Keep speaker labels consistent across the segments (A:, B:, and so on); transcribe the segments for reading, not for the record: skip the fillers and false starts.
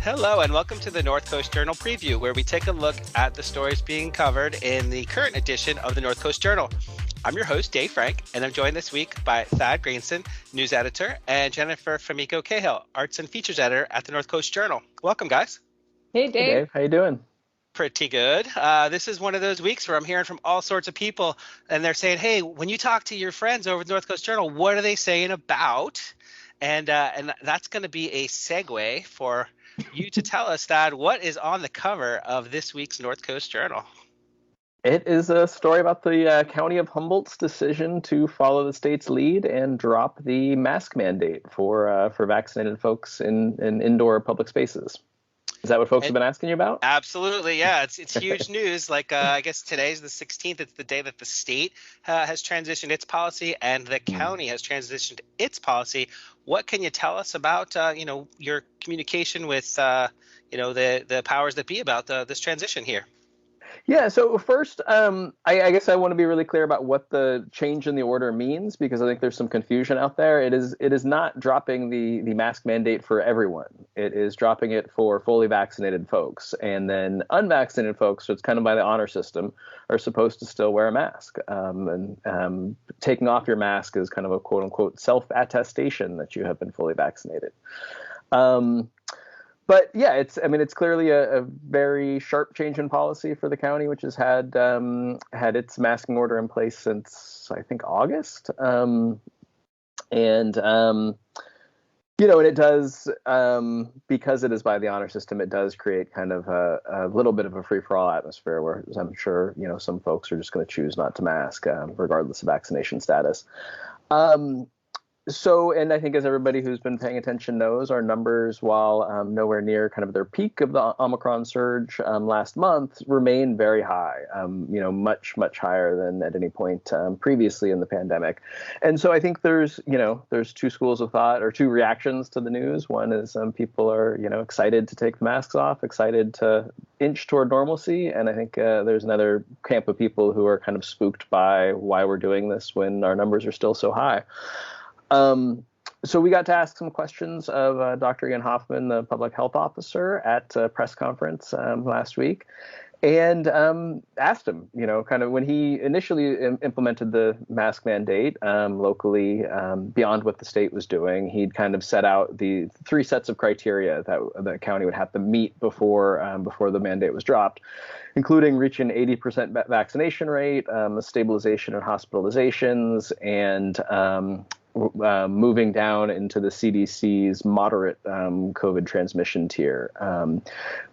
A: Hello and welcome to the North Coast Journal Preview, where we take a look at the stories being covered in the current edition of the North Coast Journal. I'm your host, Dave Frank, and I'm joined this week by Thad Greenson, news editor, and Jennifer Famico Cahill, arts and features editor at the North Coast Journal. Welcome, guys.
B: Hey, Dave.
C: Hey, Dave. How you doing?
A: Pretty good. This is one of those weeks where I'm hearing from all sorts of people, and they're saying, hey, when you talk to your friends over at the North Coast Journal, what are they saying about? And that's going to be a segue for you to tell us, Thad, what is on the cover of this week's North Coast Journal?
C: It is a story about the County of Humboldt's decision to follow the state's lead and drop the mask mandate for vaccinated folks in indoor public spaces. Is that what folks have been asking you about?
A: Absolutely, yeah. It's huge news. I guess today's the 16th. It's the day that the state has transitioned its policy and the county has transitioned its policy. What can you tell us about your communication with the powers that be about this transition here?
C: Yeah, so first, I guess I want to be really clear about what the change in the order means, because I think there's some confusion out there. It is not dropping the mask mandate for everyone. It is dropping it for fully vaccinated folks. And then unvaccinated folks, so it's kind of by the honor system, are supposed to still wear a mask. And taking off your mask is kind of a quote-unquote self-attestation that you have been fully vaccinated. But yeah, it's clearly a very sharp change in policy for the county, which has had its masking order in place since I think August. And it does, because it is by the honor system, it does create kind of a little bit of a free-for-all atmosphere where I'm sure, some folks are just going to choose not to mask, regardless of vaccination status. And I think as everybody who's been paying attention knows, our numbers, while nowhere near kind of their peak of the Omicron surge last month, remain very high, much, much higher than at any point previously in the pandemic. And so I think there's two schools of thought or two reactions to the news. One is people are, excited to take the masks off, excited to inch toward normalcy. And I think there's another camp of people who are kind of spooked by why we're doing this when our numbers are still so high. So we got to ask some questions of Dr. Ian Hoffman, the public health officer, at a press conference last week, and asked him, kind of when he initially implemented the mask mandate locally, beyond what the state was doing, he'd kind of set out the three sets of criteria that the county would have to meet before the mandate was dropped, including reaching 80% vaccination rate, a stabilization in hospitalizations, and moving down into the CDC's moderate COVID transmission tier.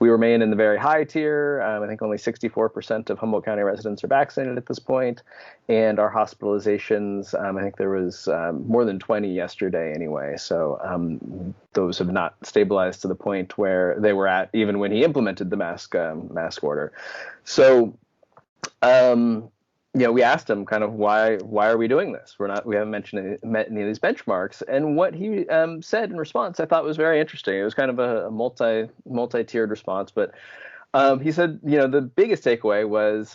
C: We remain in the very high tier. I think only 64% of Humboldt County residents are vaccinated at this point. And our hospitalizations, I think there was more than 20 yesterday anyway. So those have not stabilized to the point where they were at even when he implemented the mask order. So we asked him kind of why are we doing this? We haven't met any of these benchmarks. And what he said in response, I thought was very interesting. It was kind of a multi-tiered response, but he said, the biggest takeaway was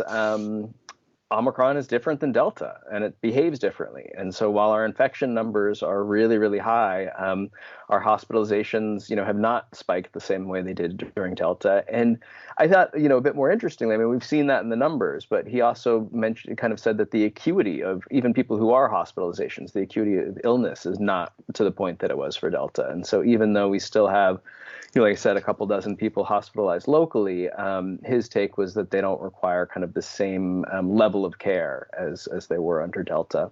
C: Omicron is different than Delta, and it behaves differently. And so while our infection numbers are really, really high, our hospitalizations, have not spiked the same way they did during Delta. And I thought, a bit more interestingly, we've seen that in the numbers, but he also said that the acuity of even people who are hospitalizations, the acuity of illness is not to the point that it was for Delta. And so even though we still have, like I said, a couple dozen people hospitalized locally, his take was that they don't require kind of the same level of care as they were under Delta.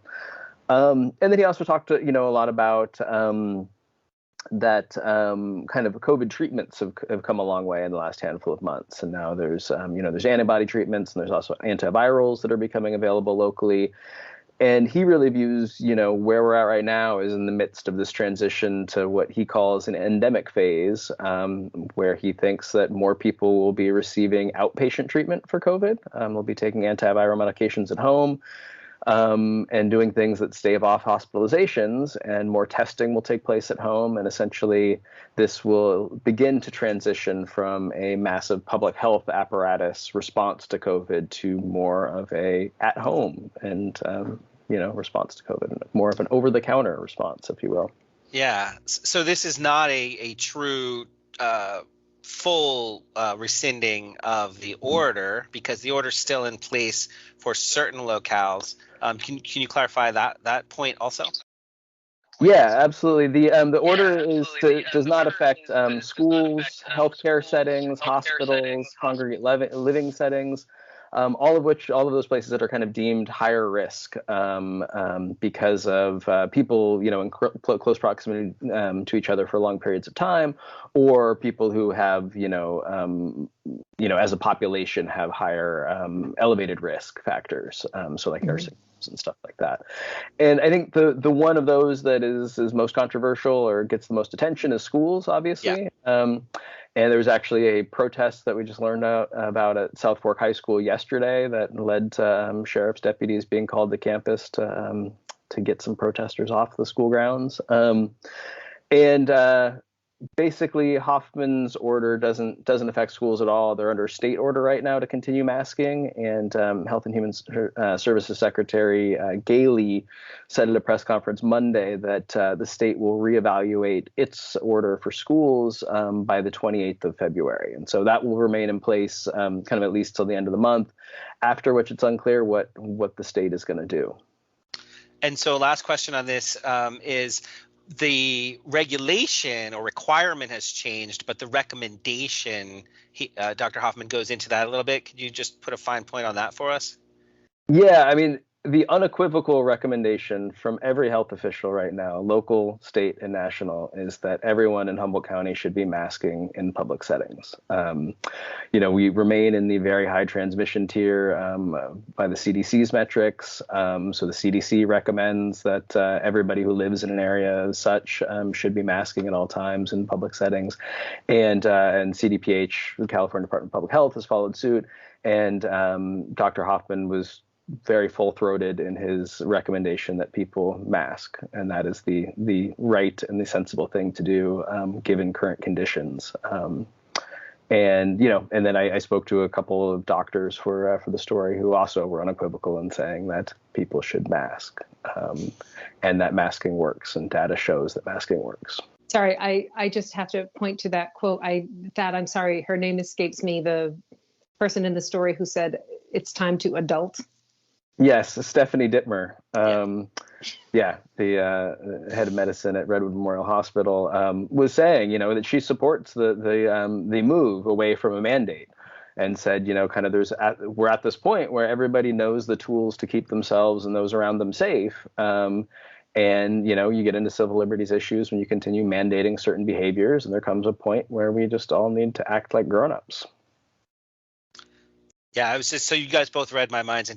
C: And then he also talked a lot about that kind of COVID treatments have come a long way in the last handful of months. And now there's antibody treatments, and there's also antivirals that are becoming available locally. And he really views, where we're at right now is in the midst of this transition to what he calls an endemic phase, where he thinks that more people will be receiving outpatient treatment for COVID. They'll be taking antiviral medications at home, and doing things that stave off hospitalizations, and more testing will take place at home. And essentially, this will begin to transition from a massive public health apparatus response to COVID to more of a at-home and response to COVID, more of an over-the-counter response, if you will.
A: Yeah. So this is not a true full rescinding of the order, because the order is still in place for certain locales. Can you clarify that point also?
C: Yeah, absolutely. The order does not affect schools, healthcare settings, hospitals, congregate living settings, all of those places that are kind of deemed higher risk because of people, in close proximity to each other for long periods of time, or people who have, as a population have higher elevated risk factors. So like nursing and stuff like that. And I think the one of those that is most controversial or gets the most attention is schools, obviously. Yeah. And there was actually a protest that we just learned about at South Fork High School yesterday that led to sheriff's deputies being called to campus to get some protesters off the school grounds. Basically, Hoffman's order doesn't affect schools at all. They're under state order right now to continue masking, and Health and Human Services Secretary Gailey said at a press conference Monday that the state will reevaluate its order for schools by the 28th of February, and so that will remain in place kind of at least till the end of the month, after which it's unclear what the state is going to do.
A: And so, last question on this is, the regulation or requirement has changed, but the recommendation, Dr. Hoffman goes into that a little bit. Could you just put a fine point on that for us?
C: Yeah, I mean, the unequivocal recommendation from every health official right now, local, state, and national, is that everyone in Humboldt County should be masking in public settings. We remain in the very high transmission tier by the CDC's metrics. So the CDC recommends that everybody who lives in an area as such should be masking at all times in public settings. And CDPH, the California Department of Public Health, has followed suit. And Dr. Hoffman was very full-throated in his recommendation that people mask, and that is the right and the sensible thing to do given current conditions. And then I spoke to a couple of doctors for the story who also were unequivocal in saying that people should mask, and that masking works, and data shows that masking works.
B: Sorry, I just have to point to that quote. I'm sorry, her name escapes me. The person in the story who said it's time to adult.
C: Yes, Stephanie Dittmer. The head of medicine at Redwood Memorial Hospital was saying, that she supports the move away from a mandate, and said, kind of we're at this point where everybody knows the tools to keep themselves and those around them safe. And, you get into civil liberties issues when you continue mandating certain behaviors, and there comes a point where we just all need to act like grown-ups.
A: Yeah, I was just, so you guys both read my mind,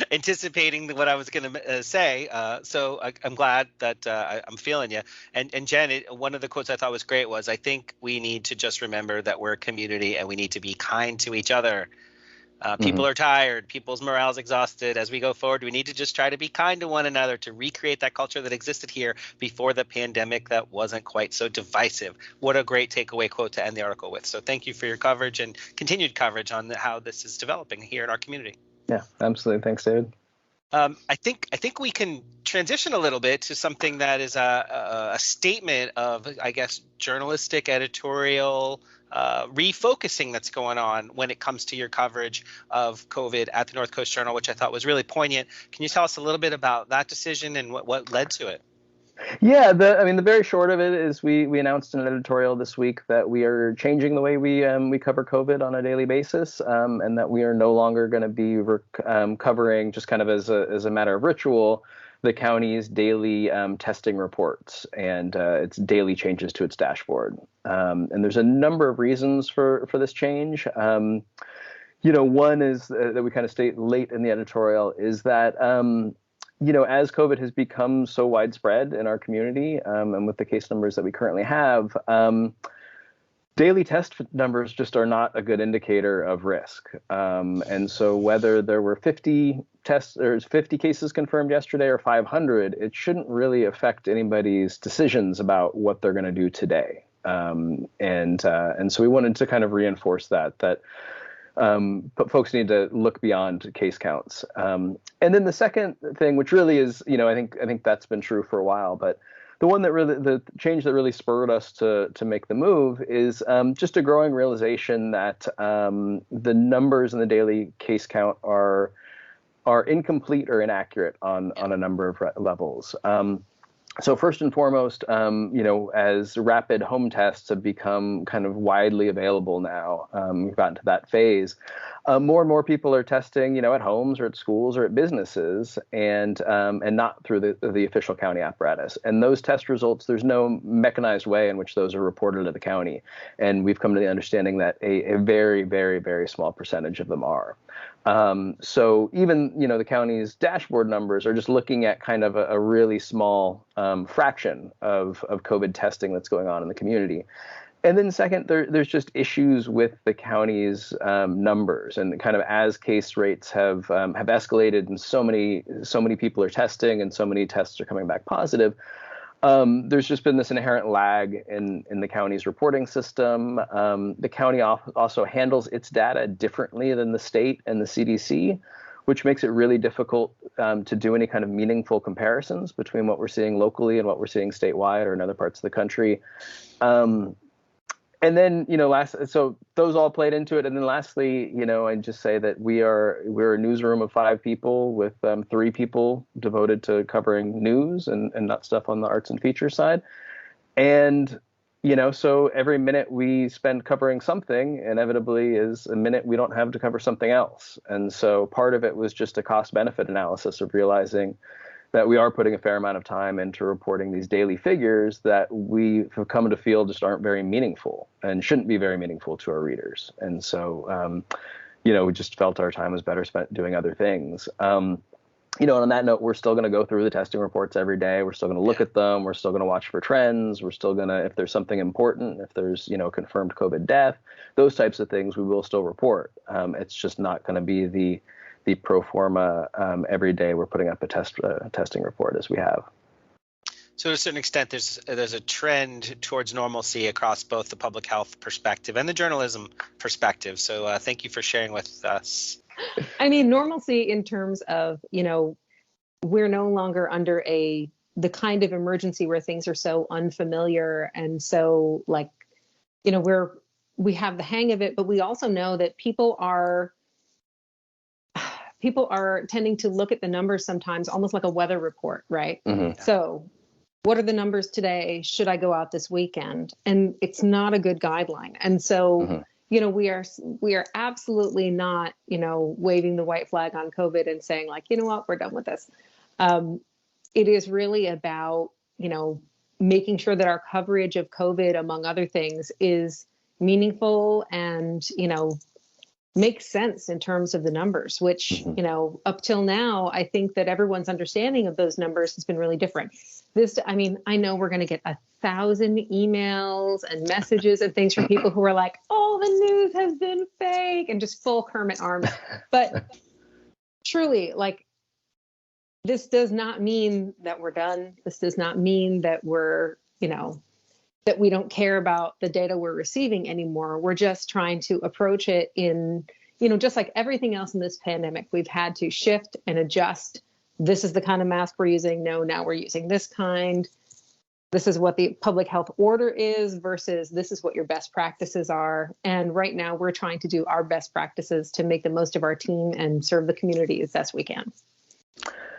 A: anticipating what I was going to say. So I'm glad that I'm feeling you. And Jen, one of the quotes I thought was great was, I think we need to just remember that we're a community and we need to be kind to each other. People are tired. People's morale is exhausted. As we go forward, we need to just try to be kind to one another to recreate that culture that existed here before the pandemic that wasn't quite so divisive. What a great takeaway quote to end the article with. So thank you for your coverage and continued coverage on how this is developing here in our community.
C: Yeah, absolutely. Thanks, David.
A: I think we can transition a little bit to something that is a statement of, I guess, journalistic, editorial refocusing that's going on when it comes to your coverage of COVID at the North Coast Journal, which I thought was really poignant. Can you tell us a little bit about that decision and what led to it?
C: Yeah, the very short of it is we announced in an editorial this week that we are changing the way we cover COVID on a daily basis, and that we are no longer going to be covering, just kind of as a matter of ritual, the county's daily testing reports and its daily changes to its dashboard. And there's a number of reasons for this change. One is that we kind of state late in the editorial is that, as COVID has become so widespread in our community, and with the case numbers that we currently have, daily test numbers just are not a good indicator of risk. And so whether there were 50 tests or 50 cases confirmed yesterday or 500, it shouldn't really affect anybody's decisions about what they're going to do today. And so we wanted to kind of reinforce that but folks need to look beyond case counts. And then the second thing, which really is, I think that's been true for a while, but the change that really spurred us to make the move is just a growing realization that the numbers in the daily case count are incomplete or inaccurate on a number of levels. So first and foremost, as rapid home tests have become kind of widely available now, we've gotten to that phase. More and more people are testing, at homes or at schools or at businesses, and not through the official county apparatus. And those test results, there's no mechanized way in which those are reported to the county. And we've come to the understanding that a very, very, very small percentage of them are. So even, the county's dashboard numbers are just looking at kind of a really small fraction of COVID testing that's going on in the community. And then second, there's just issues with the county's numbers, and kind of as case rates have escalated and so many people are testing and so many tests are coming back positive. There's just been this inherent lag in the county's reporting system. The county also handles its data differently than the state and the CDC, which makes it really difficult to do any kind of meaningful comparisons between what we're seeing locally and what we're seeing statewide or in other parts of the country. And then, so those all played into it. And then lastly, I'd just say that we're a newsroom of 5 people with 3 people devoted to covering news and not stuff on the arts and feature side. And, so every minute we spend covering something inevitably is a minute we don't have to cover something else. And so part of it was just a cost benefit analysis of realizing that we are putting a fair amount of time into reporting these daily figures that we have come to feel just aren't very meaningful and shouldn't be very meaningful to our readers. And so, we just felt our time was better spent doing other things. And on that note, we're still going to go through the testing reports every day. We're still going to look at them. We're still going to watch for trends. We're still going to, if there's something important, if there's, confirmed COVID death, those types of things, we will still report. It's just not going to be the pro forma every day we're putting up a testing report as we have.
A: So to a certain extent, there's a trend towards normalcy across both the public health perspective and the journalism perspective. So thank you for sharing with us.
B: I mean, normalcy in terms of, we're no longer under the kind of emergency where things are so unfamiliar and so we have the hang of it, but we also know that people are tending to look at the numbers sometimes almost like a weather report, right? Mm-hmm. So what are the numbers today? Should I go out this weekend? And it's not a good guideline. And so, mm-hmm. We are absolutely not, waving the white flag on COVID and saying like, what, we're done with this. It is really about, making sure that our coverage of COVID, among other things, is meaningful and, makes sense in terms of the numbers, which, mm-hmm. Up till now, I think that everyone's understanding of those numbers has been really different. I know we're going to get 1,000 emails and messages and things from people who are like, oh, the news has been fake and just full Kermit arms. But truly, this does not mean that we're done. This does not mean that we're, that we don't care about the data we're receiving anymore. We're just trying to approach it in, just like everything else in this pandemic, we've had to shift and adjust. This is the kind of mask we're using. No, now we're using this kind. This is what the public health order is versus this is what your best practices are. And right now we're trying to do our best practices to make the most of our team and serve the community as best we can.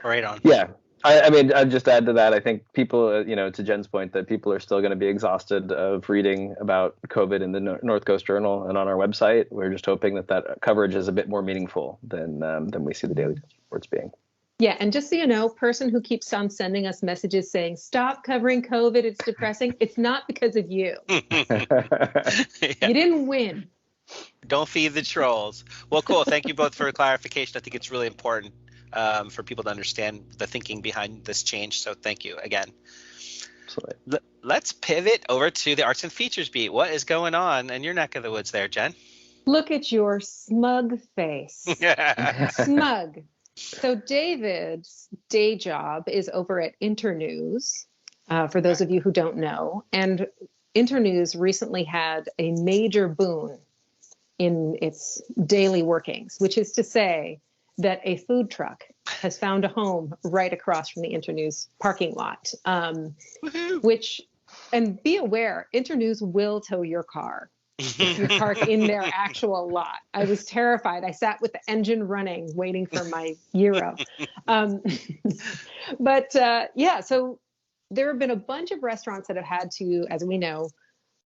A: Right on.
C: Yeah. I'd just add to that. I think people, to Jen's point, that people are still going to be exhausted of reading about COVID in the North Coast Journal and on our website. We're just hoping that coverage is a bit more meaningful than we see the daily reports being.
B: Yeah, and just so you know, person who keeps on sending us messages saying, stop covering COVID, it's depressing, it's not because of you. Yeah. You didn't win.
A: Don't feed the trolls. Well, cool. Thank you both for clarification. I think it's really important for people to understand the thinking behind this change. So thank you again.
C: Absolutely.
A: Let's pivot over to the arts and features beat. What is going on in your neck of the woods there, Jen?
B: Look at your smug face. Smug. So David's day job is over at Internews, for those of you who don't know. And Internews recently had a major boon in its daily workings, which is to say that a food truck has found a home right across from the Internews parking lot, and be aware, Internews will tow your car if you park in their actual lot. I was terrified. I sat with the engine running, waiting for my Euro. So there have been a bunch of restaurants that have had to, as we know,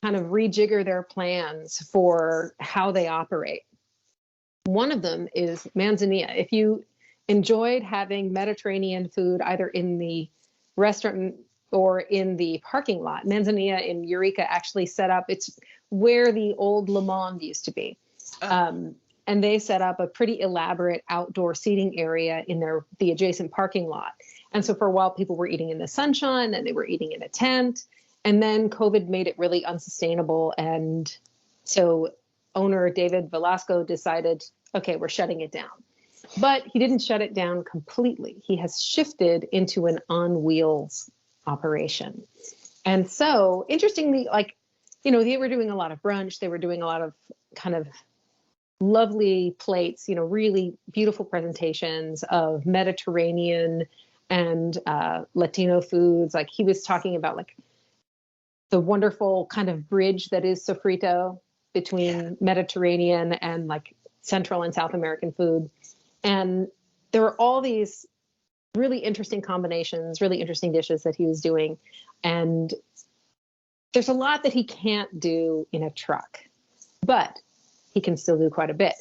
B: kind of rejigger their plans for how they operate. One of them is Manzanilla. If you enjoyed having Mediterranean food either in the restaurant or in the parking lot, Manzanilla in Eureka actually set up, it's where the old Le Monde used to be. And they set up a pretty elaborate outdoor seating area in the adjacent parking lot. And so for a while, people were eating in the sunshine, and they were eating in a tent. And then COVID made it really unsustainable. And so owner David Velasco decided, okay, we're shutting it down. But he didn't shut it down completely. He has shifted into an on wheels operation. And so interestingly, they were doing a lot of brunch. They were doing a lot of kind of lovely plates, really beautiful presentations of Mediterranean and Latino foods. Like he was talking about the wonderful kind of bridge that is sofrito between Mediterranean and Central and South American food. And there were all these really interesting combinations, really interesting dishes that he was doing. And there's a lot that he can't do in a truck, but he can still do quite a bit.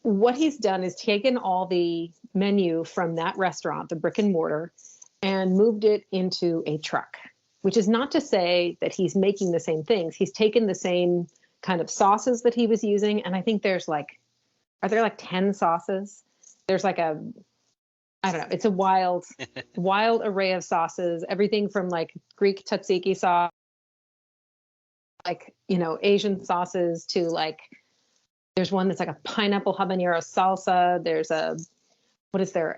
B: What he's done is taken all the menu from that restaurant, the brick and mortar, and moved it into a truck, which is not to say that he's making the same things. He's taken the same kind of sauces that he was using. And I think there's are there 10 sauces? There's I don't know. It's a wild array of sauces, everything from Greek tzatziki sauce, Asian sauces to there's one that's a pineapple habanero salsa. There's a harissa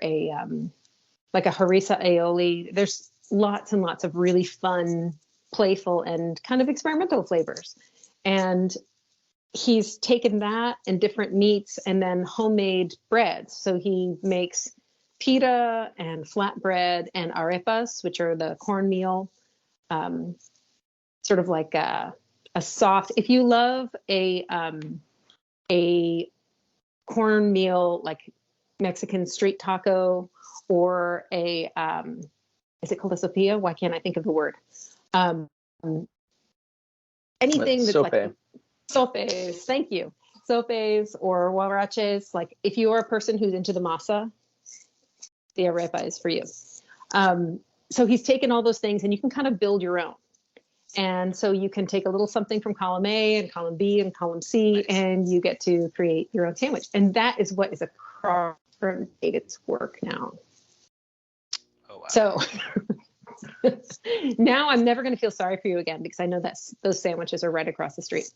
B: aioli. There's lots and lots of really fun, playful, and kind of experimental flavors. And he's taken that and different meats and then homemade breads. So he makes pita and flatbread and arepas, which are the cornmeal, sort of a soft. If you love a cornmeal Mexican street taco or is it called a sopilla? Why can't I think of the word? Anything that's sopes. Thank you. Sopes or huaraches. If you are a person who's into the masa, the arepa is for you. So he's taken all those things and you can kind of build your own. And so you can take a little something from column A and column B and column C, and you get to create your own sandwich. And that is what is across from David's work now.
A: Oh, wow.
B: So now I'm never going to feel sorry for you again, because I know that those sandwiches are right across the street.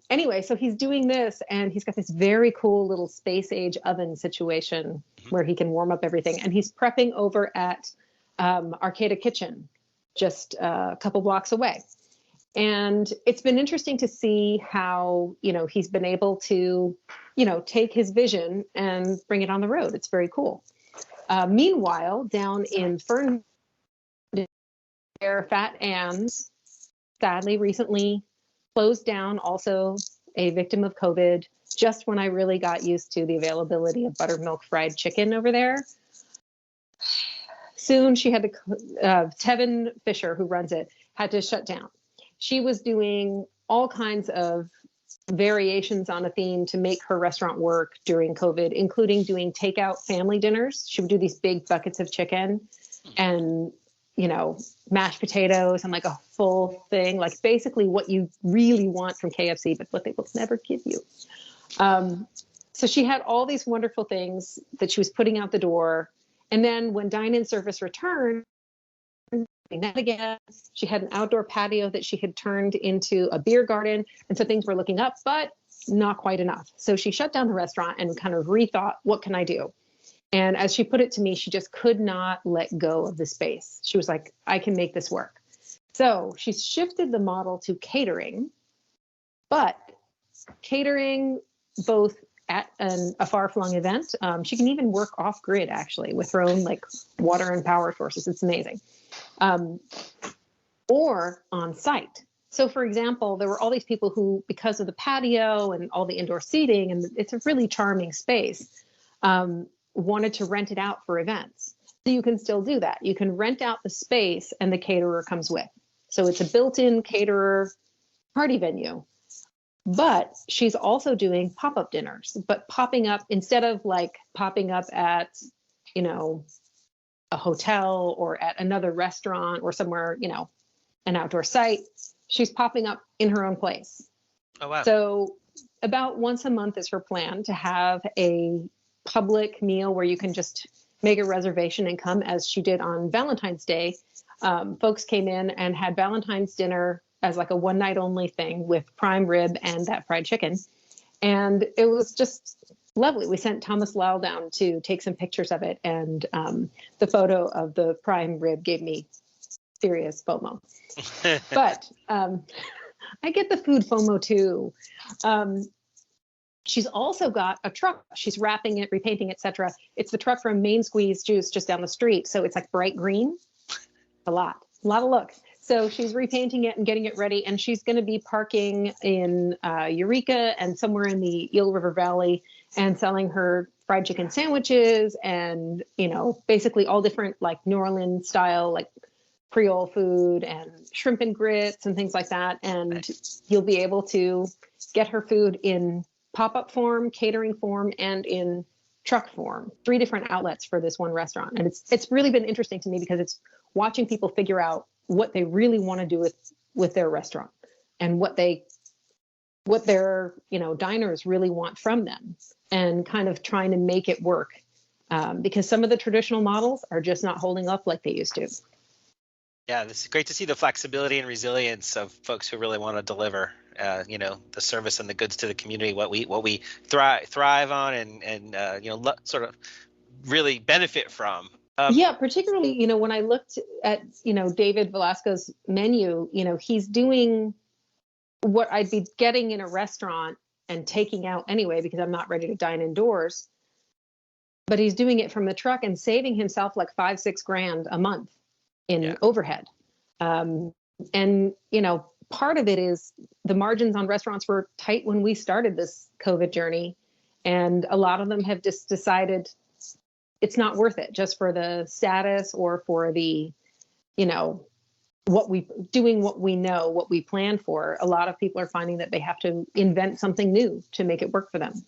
B: Anyway, so he's doing this, and he's got this very cool little space age oven situation where he can warm up everything. And he's prepping over at Arcata Kitchen, just a couple blocks away. And it's been interesting to see how, he's been able to, take his vision and bring it on the road. It's very cool. Meanwhile, down in Fern, Fat Anne's sadly recently closed down, also a victim of COVID, just when I really got used to the availability of buttermilk fried chicken over there. Soon she had to, Tevin Fisher, who runs it, had to shut down. She was doing all kinds of variations on a theme to make her restaurant work during COVID, including doing takeout family dinners. She would do these big buckets of chicken and mashed potatoes and like a full thing, like basically what you really want from KFC, but what they will never give you. So she had all these wonderful things that she was putting out the door. And then when dine-in service returned, that again, she had an outdoor patio that she had turned into a beer garden. And so things were looking up, but not quite enough. So she shut down the restaurant and kind of rethought, what can I do? And as she put it to me, she just could not let go of the space. She was like, I can make this work. So she's shifted the model to catering, but catering both at a far-flung event. She can even work off-grid, actually, with her own like water and power sources. It's amazing. Or on site. So, for example, there were all these people who, because of the patio and all the indoor seating, and it's a really charming space, wanted to rent it out for events. So you can still do that. You can rent out the space and the caterer comes with. So it's a built-in caterer party venue. But she's also doing pop-up dinners, but popping up instead of like popping up at, a hotel or at another restaurant or somewhere, an outdoor site. She's popping up in her own place.
A: Oh, wow.
B: So about once a month is her plan to have a public meal where you can just make a reservation and come, as she did on Valentine's Day. Folks came in and had Valentine's dinner as like a one night only thing with prime rib and that fried chicken. And it was just lovely. We sent Thomas Lyle down to take some pictures of it. And the photo of the prime rib gave me serious FOMO. But I get the food FOMO too. She's also got a truck. She's wrapping it, repainting, etc. It's the truck from Main Squeeze Juice just down the street. So it's like bright green. A lot of look. So she's repainting it and getting it ready. And she's going to be parking in Eureka and somewhere in the Eel River Valley and selling her fried chicken sandwiches and, basically all different like New Orleans style, like Creole food and shrimp and grits and things like that. And you'll be able to get her food in pop-up form, catering form, and in truck form. 3 different outlets for this one restaurant. And it's really been interesting to me because it's watching people figure out what they really want to do with their restaurant and what their diners really want from them, and kind of trying to make it work, because some of the traditional models are just not holding up like they used to.
A: Yeah, this is great to see the flexibility and resilience of folks who really want to deliver, the service and the goods to the community, what we thrive on and sort of really benefit from.
B: Particularly, when I looked at, David Velasco's menu, he's doing what I'd be getting in a restaurant and taking out anyway, because I'm not ready to dine indoors, but he's doing it from the truck and saving himself like $5-6 grand a month in overhead. And, part of it is the margins on restaurants were tight when we started this COVID journey. And a lot of them have just decided it's not worth it just for the status or for the, what we know, what we plan for. A lot of people are finding that they have to invent something new to make it work for them.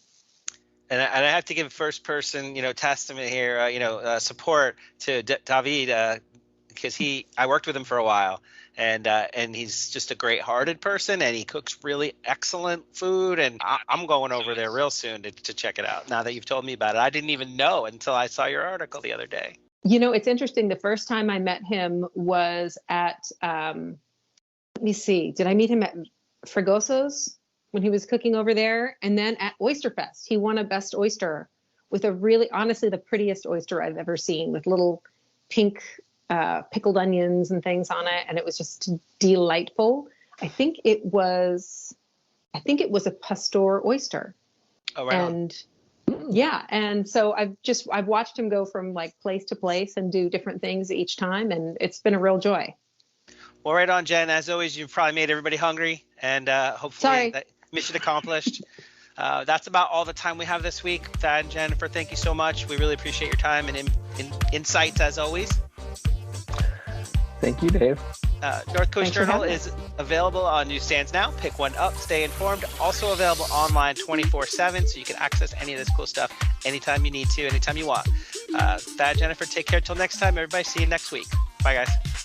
A: And I have to give first person, testament here, support to David, because I worked with him for a while, and he's just a great-hearted person, and he cooks really excellent food. And I'm going over there real soon to check it out. Now that you've told me about it, I didn't even know until I saw your article the other day.
B: It's interesting. The first time I met him was at, let me see, did I meet him at Fregoso's when he was cooking over there? And then at Oyster Fest, he won a best oyster with a really, honestly, the prettiest oyster I've ever seen, with little pink pickled onions and things on it. And it was just delightful. I think it was a Pasteur oyster.
A: Oh, right.
B: And yeah. And so I've watched him go from like place to place and do different things each time. And it's been a real joy.
A: Well, right on, Jen. As always, you've probably made everybody hungry, and hopefully that mission accomplished. That's about all the time we have this week. Thad and Jennifer, thank you so much. We really appreciate your time and insights as always.
C: Thank you, Dave.
A: North Coast Journal is available on newsstands now. Pick one up, stay informed. Also available online 24/7, so you can access any of this cool stuff anytime you need to, anytime you want. Thad, Jennifer, take care till next time. Everybody, see you next week. Bye, guys.